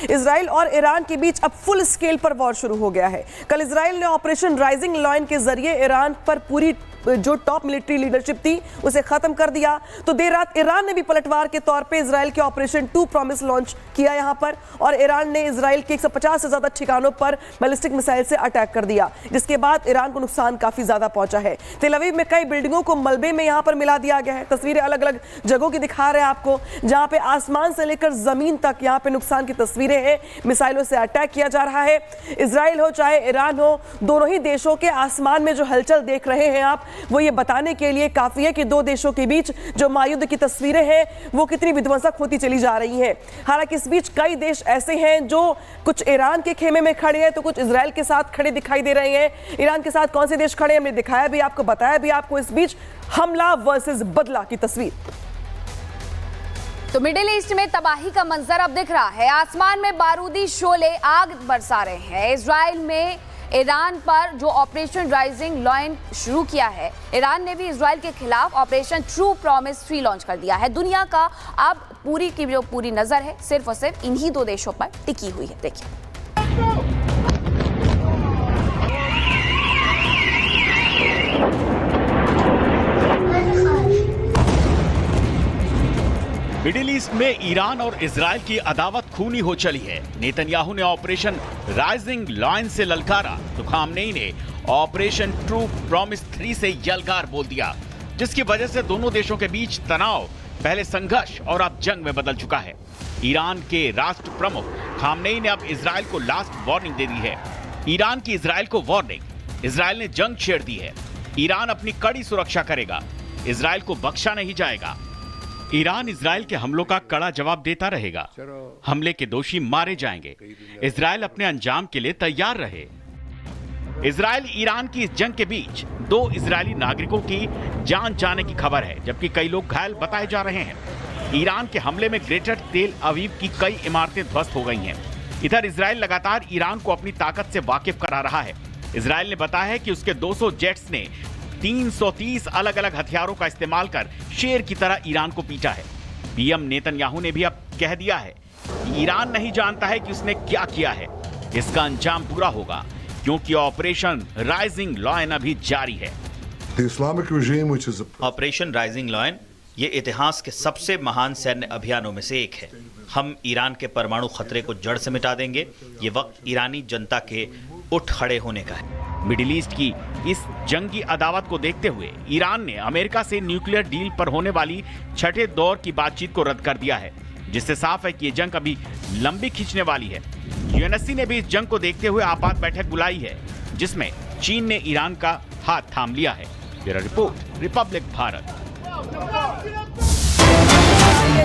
Israel और Iran के बीच अब फुल स्केल पर वॉर शुरू हो गया है। कल इजराइल ने ऑपरेशन राइजिंग लायन के जरिए ईरान पर पूरी जो टॉप मिलिट्री लीडरशिप थी उसे खत्म कर दिया। तो देर रात ईरान ने भी पलटवार के तौर पे इजराइल के ऑपरेशन 2 प्रॉमिस लॉन्च किया यहां पर, और ईरान ने इजराइल के 150 से ज्यादा ठिकानों पर बैलिस्टिक मिसाइल से अटैक कर दिया, जिसके बाद ईरान को नुकसान काफी ज्यादा पहुंचा है। तेल अवीव में कई बिल्डिंगों को मलबे में यहां पर मिला दिया गया है। तस्वीरें अलग अलग जगहों की दिखा रहे हैं आपको, जहां पे आसमान से लेकर जमीन तक यहां पे नुकसान की तस्वीरें हैं। मिसाइलों से अटैक किया जा रहा है। इजराइल हो चाहे ईरान हो, दोनों ही देशों के आसमान में जो हलचल देख रहे हैं आप, वो ये बताने के लिए काफी है कि दो देशों के बीच जो महायुद्ध की तस्वीरें हैं वो कितनी विध्वंसक होती चली जा रही हैं। हालांकि इस बीच कई देश ऐसे हैं जो कुछ ईरान के खेमे में खड़े हैं तो कुछ इजराइल के साथ खड़े दिखाई दे रहे हैं। ईरान के साथ कौन से देश खड़े हैं हमने दिखाया भी आपको, बताया भी आपको। इस बीच हमला वर्सेस बदला की तस्वीर। तो मिडिल ईस्ट में तबाही का मंजर अब दिख रहा है। आसमान में बारूदी शोले आग बरसा रहे हैं। इजराइल में ईरान पर जो ऑपरेशन राइजिंग लायन शुरू किया है, ईरान ने भी इजराइल के खिलाफ ऑपरेशन ट्रू प्रॉमिस 3 लॉन्च कर दिया है। दुनिया का अब पूरी की जो पूरी नजर है सिर्फ और सिर्फ इन्हीं 2 देशों पर टिकी हुई है। देखिए, मिडिल ईस्ट में ईरान और इजराइल की अदावत खूनी हो चली है। नेतन्याहू ने ऑपरेशन राइजिंग लायन से ललकारा तो खामनेई ने ऑपरेशन ट्रू प्रॉमिस 3 से यलगार बोल दिया, जिसकी वजह से दोनों देशों के बीच तनाव पहले संघर्ष और अब जंग में बदल चुका है। ईरान के राष्ट्र प्रमुख खामनेई ने अब इजराइल को लास्ट वार्निंग दे दी है। ईरान की इजराइल को वार्निंग, इजराइल ने जंग छेड़ दी है। ईरान अपनी कड़ी सुरक्षा करेगा, इजराइल को बख्शा नहीं जाएगा। ईरान इजराइल के हमलों का कड़ा जवाब देता रहेगा। हमले के दोषी मारे जाएंगे। इजराइल अपने अंजाम के लिए तैयार रहे। इजराइल ईरान की इस जंग के बीच 2 इजरायली नागरिकों की जान जाने की खबर है, जबकि कई लोग घायल बताए जा रहे हैं। ईरान के हमले में ग्रेटर तेल अवीव की कई इमारतें ध्वस्त हो गई हैं। इधर इजराइल लगातार ईरान को अपनी ताकत से वाकिफ करा रहा है। इजराइल ने बताया है कि उसके 200 जेट्स ने 330 अलग अलग हथियारों का इस्तेमाल कर शेर की तरह ईरान को पीटा है। पीएम नेतन्याहू ने भी अब कह दिया है कि ईरान नहीं जानता है कि उसने क्या किया है। इसका अंजाम बुरा होगा, क्योंकि ऑपरेशन राइजिंग लायन अभी जारी है। ऑपरेशन राइजिंग लायन ये इतिहास के सबसे महान सैन्य अभियानों में से एक है। हम ईरान के परमाणु खतरे को जड़ से मिटा देंगे। ये वक्त ईरानी जनता के उठ खड़े होने का है। मिडिल ईस्ट की इस जंगी अदावत को देखते हुए ईरान ने अमेरिका से न्यूक्लियर डील पर होने वाली छठे दौर की बातचीत को रद्द कर दिया है, जिससे साफ है कि ये जंग अभी लंबी खींचने वाली है। यूएनएससी ने भी इस जंग को देखते हुए आपात बैठक बुलाई है, जिसमें चीन ने ईरान का हाथ थाम लिया है। Bureau report, Republic Bharat.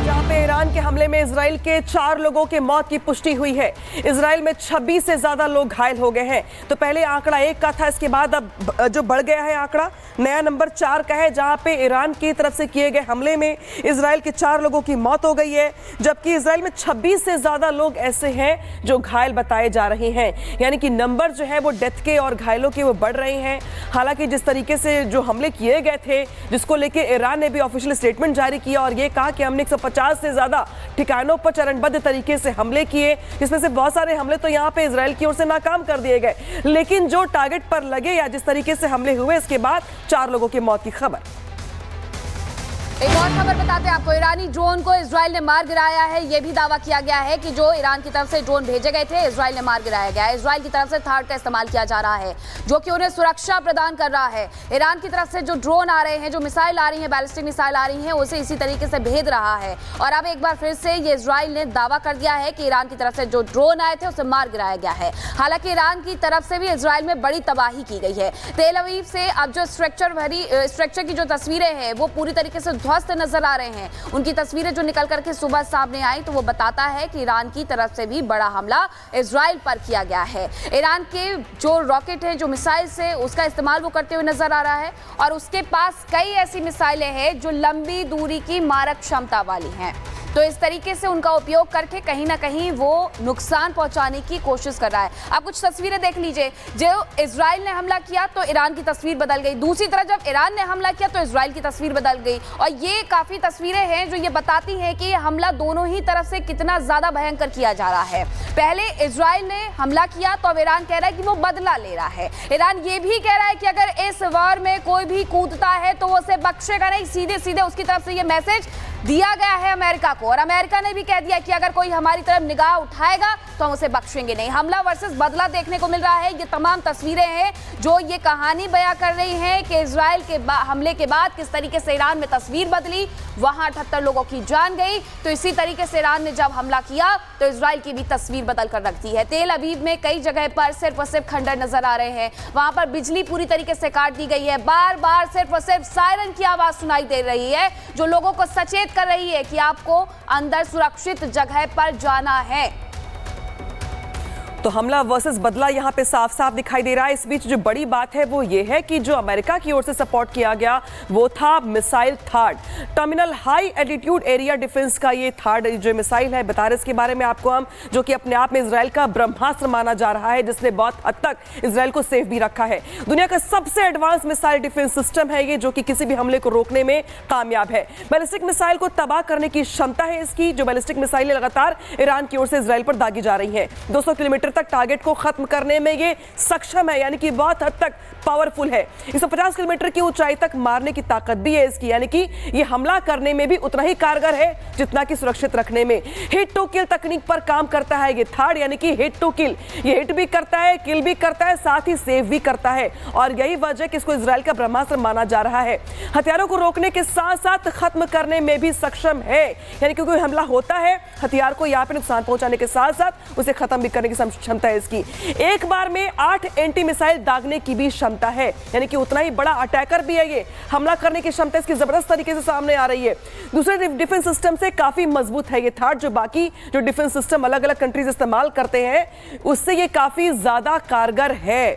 जहां पे ईरान के हमले में इजराइल के 4 लोगों के मौत की पुष्टि हुई है। इजराइल में 26 से ज्यादा लोग घायल हो गए हैं। तो पहले आंकड़ा 1 का था, इसके बाद अब जो बढ़ गया है आंकड़ा नया नंबर 4 का है, जहां पे ईरान की तरफ से किए गए हमले में इजराइल के 4 लोगों की मौत हो गई है, जबकि इजराइल में 26 से ज्यादा लोग ऐसे हैं जो घायल बताए जा रहे हैं। यानी कि नंबर जो है वो डेथ के और घायलों के वो बढ़ रहे हैं। हालांकि जिस तरीके से जो हमले किए गए थे, जिसको लेकर ईरान ने भी ऑफिशियल स्टेटमेंट जारी किया और ये कहा कि हमने 150 से ज्यादा ठिकानों पर चरणबद्ध तरीके से हमले किए, जिसमें से बहुत सारे हमले तो यहां पे इजराइल की ओर से नाकाम कर दिए गए, लेकिन जो टारगेट पर लगे या जिस तरीके से हमले हुए, इसके बाद 4 लोगों की मौत की खबर। एक और खबर बताते हैं आपको। ईरानी ड्रोन को इजराइल ने मार गिराया है। यह भी दावा किया गया है कि जो ईरान की तरफ से ड्रोन भेजे गए थे, इजराइल ने मार गिराया गया है। इजराइल की तरफ से थार्ड का इस्तेमाल किया जा रहा है, जो कि उन्हें सुरक्षा प्रदान कर रहा है। ईरान की तरफ से जो ड्रोन आ रहे हैं, जो मिसाइल आ रही है, बैलिस्टिक मिसाइल आ रही है, उसे इसी तरीके से भेद रहा है। और अब एक बार फिर से ये इजराइल ने दावा कर दिया है कि ईरान की तरफ से जो ड्रोन आए थे उसे मार गिराया गया है। हालांकि ईरान की तरफ से भी इजराइल में बड़ी तबाही की गई है। तेल अवीव से अब जो स्ट्रक्चर की जो तस्वीरें हैं वो पूरी तरीके से ध्वस्त नजर आ रहे हैं। उनकी तस्वीरें जो निकल करके सुबह सामने आई तो वो बताता है कि ईरान की तरफ से भी बड़ा हमला इजराइल पर किया गया है। ईरान के जो रॉकेट है, जो मिसाइल है, उसका इस्तेमाल वो करते हुए नजर आ रहा है और उसके पास कई ऐसी मिसाइलें हैं जो लंबी दूरी की मारक क्षमता वाली हैं। तो इस तरीके से उनका उपयोग करके कहीं ना कहीं वो नुकसान पहुंचाने की कोशिश कर रहा है। आप कुछ तस्वीरें देख लीजिए, जो इजराइल ने हमला किया तो ईरान की तस्वीर बदल गई, दूसरी तरफ जब ईरान ने हमला किया तो इजराइल की तस्वीर बदल गई। और ये काफी तस्वीरें हैं जो ये बताती हैं कि हमला दोनों ही तरफ से कितना ज्यादा भयंकर किया जा रहा है। पहले इजराइल ने हमला किया तो अब ईरान कह रहा है कि वो बदला ले रहा है। ईरान ये भी कह रहा है कि अगर इस वॉर में कोई भी कूदता है तो वो उसे बख्शेगा नहीं। सीधे सीधे उसकी तरफ से ये मैसेज दिया गया है अमेरिका को, और अमेरिका ने भी कह दिया कि अगर कोई हमारी तरफ निगाह उठाएगा तो हम उसे बख्शेंगे नहीं। हमला वर्सेस बदला देखने को मिल रहा है। ये तमाम तस्वीरें हैं जो ये कहानी बयां कर रही हैं कि इजराइल के हमले के बाद किस तरीके से ईरान में तस्वीर बदली, वहां 78 लोगों की जान गई। तो इसी तरीके से ईरान ने जब हमला किया तो इजराइल की भी तस्वीर बदल कर रख दी है। तेल अवीव में कई जगह पर सिर्फ और सिर्फ खंडर नजर आ रहे हैं, वहां पर बिजली पूरी तरीके से काट दी गई है। बार बार सिर्फ और सिर्फ सायरन की आवाज सुनाई दे रही है जो लोगों को सचेत कर रही है कि आपको अंदर सुरक्षित जगह पर जाना है। तो हमला वर्सेस बदला यहां पे साफ साफ दिखाई दे रहा है। इस बीच जो बड़ी बात है वो ये है कि जो अमेरिका की ओर से सपोर्ट किया गया वो था missile third, terminal high altitude area defence का ये थार्ड जो मिसाइल है। बता रहे इसके बारे में आपको हम, जो कि अपने आप में इजराइल का ब्रह्मास्त्र माना जा रहा है, जिसने बहुत हद तक इजराइल को सेफ भी रखा है। दुनिया का सबसे एडवांस मिसाइल डिफेंस सिस्टम है ये, जो कि किसी भी हमले को रोकने में कामयाब है। बैलिस्टिक मिसाइल को तबाह करने की क्षमता है इसकी। जो बैलिस्टिक मिसाइलें लगातार ईरान की ओर से इजराइल पर दागी जा रही हैं, 200 किलोमीटर तक टारगेट को खत्म करने में ये सक्षम है, यानी कि बहुत हद तक पावरफुल है। 150 किलोमीटर की ऊंचाई तक मारने की ताकत भी है इसकी, यानी कि ये हमला करने में भी उतना ही कारगर है जितना कि सुरक्षित रखने में। हिट टू किल तकनीक पर काम करता है ये थार्ड, यानी कि हिट टू किल। ये हिट भी करता है, किल भी करता है, साथ ही सेव भी करता है। और यही वजह कि इसको इजराइल का ब्रह्मास्त्र माना जा रहा है। हथियारों को रोकने के साथ साथ खत्म करने में भी सक्षम है, यानी कि कोई हमला होता है, हथियार को यहाँ पे नुकसान पहुंचाने के साथ साथ उसे खत्म भी करने की क्षमता है इसकी। एक बार में 8 एंटी मिसाइल दागने की भी क्षमता है, यानी कि उतना ही बड़ा अटैकर भी है ये। हमला करने की क्षमता इसकी जबरदस्त तरीके से सामने आ रही है। दूसरे डिफेंस सिस्टम से काफी मजबूत है ये थार्ड, जो बाकी जो डिफेंस सिस्टम अलग अलग कंट्रीज इस्तेमाल करते हैं उससे ये काफी ज्यादा कारगर है।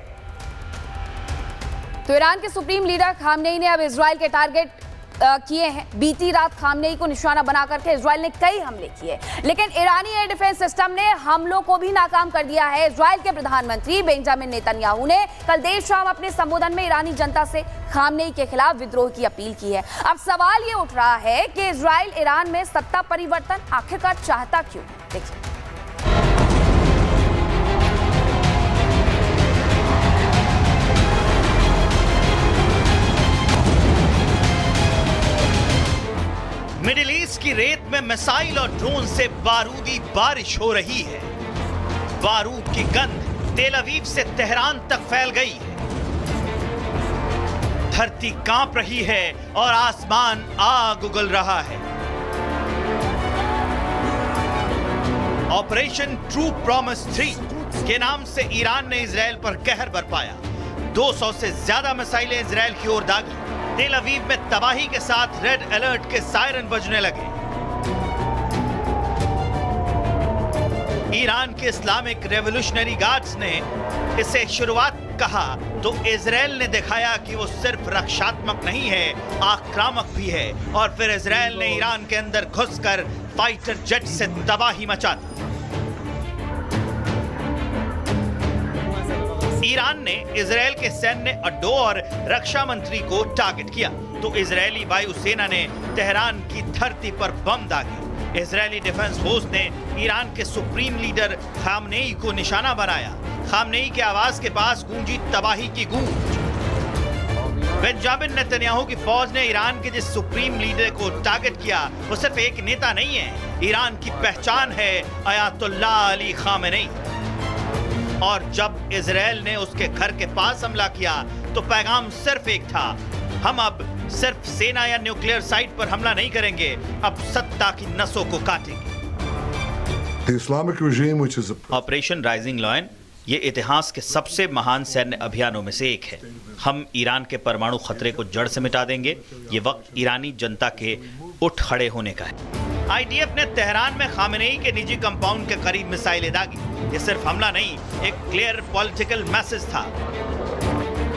तो ईरान के सुप्रीम लीडर खामनेई ने अब इजराइल के टारगेट किए हैं। बीती रात खामनेई को निशाना बना करके इजराइल ने कई हमले किए, लेकिन ईरानी एयर डिफेंस सिस्टम ने हमलों को भी नाकाम कर दिया है। इजराइल के प्रधानमंत्री बेंजामिन नेतन्याहू ने कल देर शाम अपने संबोधन में ईरानी जनता से खामनेई के खिलाफ विद्रोह की अपील की है। अब सवाल ये उठ रहा है कि इजराइल ईरान में सत्ता परिवर्तन आखिरकार चाहता क्यों? देखिए। मिडिल ईस्ट की रेत में मिसाइल और ड्रोन से बारूदी बारिश हो रही है। बारूद की गंध तेल अवीव से तेहरान तक फैल गई है। धरती कांप रही है और आसमान आग उगल रहा है। ऑपरेशन ट्रू प्रॉमिस 3 के नाम से ईरान ने इजराइल पर कहर बरपाया। 200 से ज्यादा मिसाइलें इजराइल की ओर दागी। तेल अवीव में तबाही के साथ रेड अलर्ट के सायरन बजने लगे। ईरान के इस्लामिक रेवोल्यूशनरी गार्ड्स ने इसे शुरुआत कहा तो इजराइल ने दिखाया कि वो सिर्फ रक्षात्मक नहीं है, आक्रामक भी है। और फिर इजराइल ने ईरान के अंदर घुसकर फाइटर जेट से तबाही मचा दी। ईरान ने इजराइल के सैन्य अड्डों और रक्षा मंत्री को टारगेट किया तो इजरायली वायुसेना ने तेहरान की धरती पर बम दागे। इजरायली डिफेंस फोर्स ने ईरान के सुप्रीम लीडर खामनेई को निशाना बनाया। खामनेई के आवाज के पास गूंजी तबाही की गूंज। बेंजामिन नेतन्याहू की फौज ने ईरान के जिस सुप्रीम लीडर को टारगेट किया वो सिर्फ एक नेता नहीं है, ईरान की पहचान है, अयातुल्लाह अली खामेनेई। और जब इजराइल ने उसके घर के पास हमला किया तो पैगाम सिर्फ एक था, हम अब सिर्फ सेना या न्यूक्लियर साइट पर हमला नहीं करेंगे, अब सत्ता की नसों को काटेंगे। ऑपरेशन राइजिंग लॉयन ये इतिहास के सबसे महान सैन्य अभियानों में से एक है। हम ईरान के परमाणु खतरे को जड़ से मिटा देंगे। ये वक्त ईरानी जनता के उठ खड़े होने का है। आईडीएफ ने तेहरान में खामेनेई के निजी कंपाउंड के करीब मिसाइलें दागी। ये सिर्फ हमला नहीं, एक क्लियर पॉलिटिकल मैसेज था।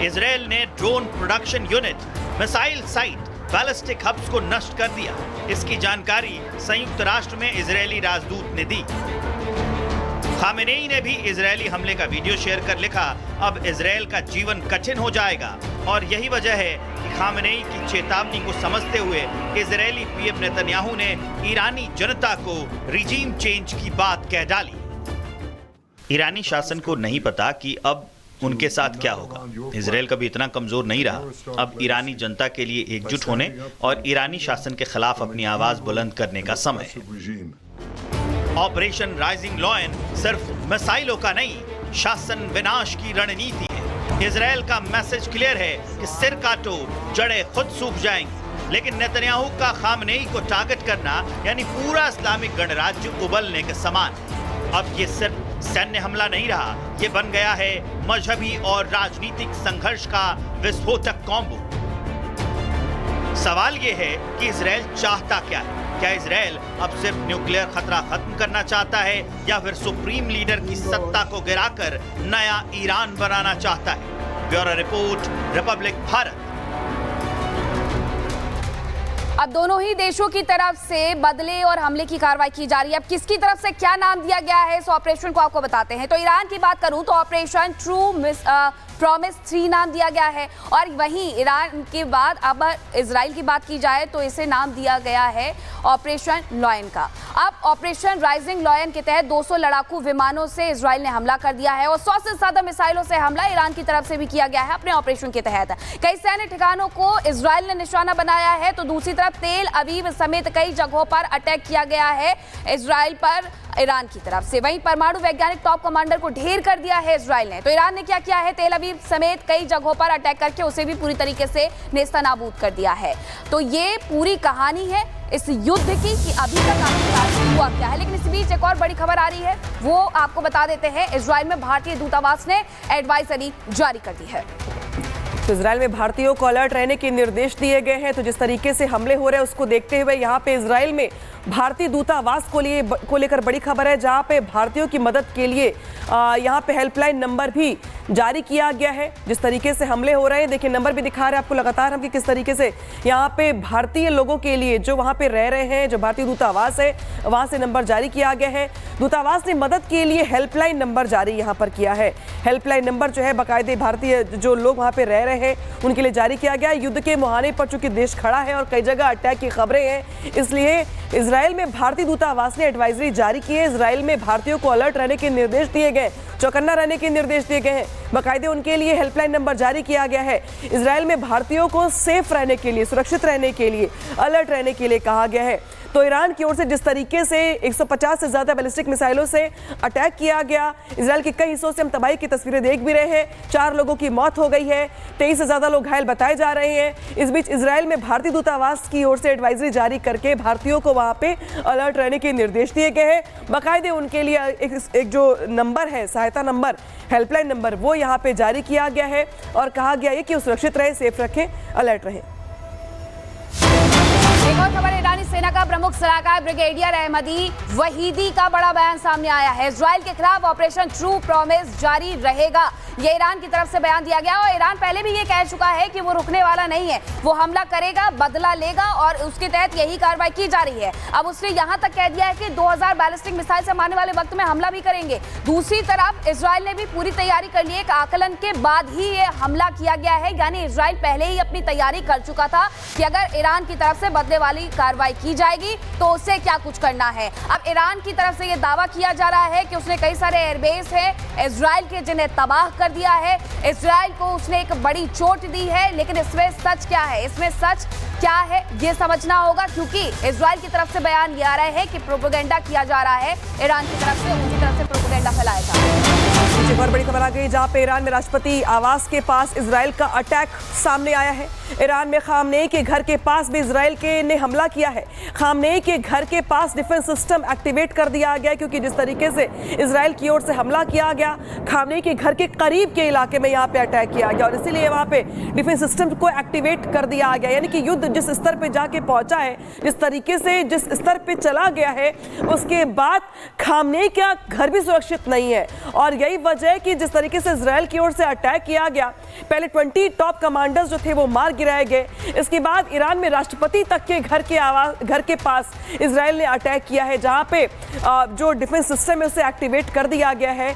इजराइल ने drone production unit, missile site, ballistic hubs को नष्ट कर दिया। इसकी जानकारी संयुक्त राष्ट्र में इजरायली राजदूत ने दी। खामेनेई ने भी इजरायली हमले का वीडियो शेयर कर लिखा, अब इजरायल का जीवन कठिन हो जाएगा। और यही वजह है कि खामेनेई की चेतावनी को समझते हुए इजरायली पीएम नेतन्याहू ने ईरानी जनता को रिजीम चेंज की बात कह डाली। ईरानी शासन को नहीं पता कि अब उनके साथ क्या होगा। इजरायल कभी इतना कमजोर नहीं रहा। अब ईरानी जनता के लिए एकजुट होने और ईरानी शासन के खिलाफ अपनी आवाज बुलंद करने का समय है। ऑपरेशन राइजिंग लॉयन सिर्फ मिसाइलों का नहीं, शासन विनाश की रणनीति है। इजरायल का मैसेज क्लियर है कि सिर काटो, जड़ें खुद सूख जाएंगी। लेकिन नेतन्याहू का खामनेई को टारगेट करना यानी पूरा इस्लामिक गणराज्य उबलने के समान। अब ये सिर्फ सैन्य हमला नहीं रहा, ये बन गया है मजहबी और राजनीतिक संघर्ष का विस्फोटक कॉम्बो। सवाल ये है कि इजरायल चाहता क्या है? क्या इजरायल अब सिर्फ न्यूक्लियर खतरा खत्म करना चाहता है या फिर सुप्रीम लीडर की सत्ता को गिराकर नया ईरान बनाना चाहता है? Bureau report, Republic Bharat. अब दोनों ही देशों की तरफ से बदले और हमले की कार्रवाई की जा रही है। अब किसकी तरफ से क्या नाम दिया गया है इस ऑपरेशन को आपको बताते हैं। तो ईरान की बात करूं तो ऑपरेशन ट्रू प्रॉमिस 3 नाम दिया गया है। और वहीं ईरान के बाद अब इजराइल की बात की जाए तो इसे नाम दिया गया है ऑपरेशन लॉयन का। अब ऑपरेशन राइजिंग लॉयन के तहत 200 लड़ाकू विमानों से इजराइल ने हमला कर दिया है और 100 से ज्यादा मिसाइलों से हमला ईरान की तरफ से भी किया गया है अपने ऑपरेशन के तहत। कई सैन्य ठिकानों को इजराइल ने निशाना बनाया है तो दूसरी तरफ तेल अवीव समेत कई जगहों पर अटैक किया गया है इजराइल पर ईरान की तरफ से। वहीं परमाणु वैज्ञानिक टॉप कमांडर को ढेर कर दिया है इजराइल ने। तो ईरान ने क्या किया है, तेल अवीव समेत कई जगहों पर अटैक करके उसे भी पूरी तरीके से नेस्तनाबूद कर दिया है। तो ये पूरी कहानी है इस युद्ध की कि अभी तक आखिरकार हुआ क्या है। लेकिन इस बीच एक और बड़ी खबर आ रही है, वो आपको बता देते हैं। इजराइल में भारतीय दूतावास ने एडवाइजरी जारी कर दी है। तो इजराइल में भारतीयों को अलर्ट रहने के निर्देश दिए गए हैं। तो जिस तरीके से हमले हो रहे हैं उसको देखते हुए यहाँ पे इजराइल में भारतीय दूतावास को लेकर बड़ी खबर है, जहाँ पे भारतीयों की मदद के लिए यहाँ पे हेल्पलाइन नंबर भी जारी किया गया है। जिस तरीके से हमले हो रहे हैं, देखिए नंबर भी दिखा रहे हैं आपको लगातार हम कि किस तरीके से यहाँ पे भारतीय लोगों के लिए जो वहाँ पे रह रहे हैं, जो भारतीय दूतावास है वहाँ से नंबर जारी किया गया है। दूतावास ने मदद के लिए हेल्पलाइन नंबर जारी यहाँ पर किया है। हेल्पलाइन नंबर जो है बाकायदे भारतीय जो लोग वहाँ पे रह रहे हैं उनके लिए जारी किया गया है। युद्ध के मुहाने पर चूंकि देश खड़ा है और कई जगह अटैक की खबरें हैं, इसलिए इजराइल में भारतीय दूतावास ने एडवाइजरी जारी की है। इजराइल में भारतीयों को अलर्ट रहने के निर्देश दिए गए, चौकन्ना रहने के निर्देश दिए गए हैं। बाकायदे उनके लिए हेल्पलाइन नंबर जारी किया गया है। इजराइल में भारतीयों को सेफ रहने के लिए, सुरक्षित रहने के लिए, अलर्ट रहने के लिए कहा गया है। तो ईरान की ओर से जिस तरीके से 150 से ज्यादा बैलिस्टिक मिसाइलों से अटैक किया गया, इजराइल के कई हिस्सों से हम तबाही की तस्वीरें देख भी रहे हैं। 4 लोगों की मौत हो गई है, 23 से ज्यादा लोग घायल बताए जा रहे हैं। इस बीच इजराइल में भारतीय दूतावास की ओर से एडवाइजरी जारी करके भारतीयों को वहां पे अलर्ट रहने के निर्देश दिए गए हैं। बाकायदे उनके लिए एक जो नंबर है, सहायता नंबर, हेल्पलाइन नंबर, वो यहाँ पे जारी किया गया है और कहा गया है कि वो सुरक्षित रहे, सेफ रखें, अलर्ट रहे। एक और खबर, ईरानी सेना का प्रमुख सलाहकार ब्रिगेडियर अहमदी वहीदी का बड़ा बयान सामने आया है। इजराइल के खिलाफ ऑपरेशन ट्रू प्रॉमिस जारी रहेगा, ये ईरान की तरफ से बयान दिया गया। और ईरान पहले भी ये कह चुका है कि वो रुकने वाला नहीं है, वो हमला करेगा, बदला लेगा और उसके तहत यही कार्रवाई की जा रही है। अब उसने यहां तक कह दिया है कि 2000 बैलिस्टिक मिसाइल से मारने वाले वक्त में हमला भी करेंगे। दूसरी तरफ इजराइल ने भी पूरी तैयारी कर ली है। एक आकलन के बाद ही ये हमला किया गया है, यानी इजराइल पहले ही अपनी तैयारी कर चुका था कि अगर ईरान की तरफ से बदले वाली कार्रवाई की जाएगी तो उससे क्या कुछ करना है। अब ईरान की तरफ से यह दावा किया जा रहा है कि उसने कई सारे एयरबेस हैं इजराइल के जिन्हें तबाह कर दिया है। इजराइल को उसने एक बड़ी चोट दी है, लेकिन इसमें सच क्या है, इसमें सच क्या है ये समझना होगा, क्योंकि इजराइल की तरफ से बयान ये आ रहा है कि प्रोपेगेंडा किया जा रहा है ईरान की तरफ से, उनकी तरफ से प्रोपेगेंडा फैलाया जा रहा है। एक और बड़ी खबर आ गई, जहां पे ईरान में राष्ट्रपति आवास के पास इजराइल का अटैक सामने आया है। ईरान में खामनेई के घर के पास भी इजराइल ने हमला किया है। खामनेई के घर के पास डिफेंस सिस्टम एक्टिवेट कर दिया गया, क्योंकि जिस तरीके से इजराइल की ओर से हमला किया गया, खामनेई के घर के करीब के इलाके में यहाँ पे अटैक किया गया और इसीलिए वहाँ पे डिफेंस सिस्टम को एक्टिवेट कर दिया गया। यानी कि युद्ध जिस स्तर पे जाके पहुंचा है, जिस तरीके से जिस स्तर पे चला गया है, उसके बाद खामनेई का घर भी सुरक्षित नहीं है। और यही वजह अजय कि जिस तरीके से इजराइल की ओर से अटैक किया गया, पहले 20 टॉप कमांडर्स जो थे वो मार गिराए गए। इसके बाद ईरान में राष्ट्रपति तक के घर के पास इजराइल ने अटैक किया है, जहां पे जो डिफेंस सिस्टम है उसे एक्टिवेट कर दिया गया है।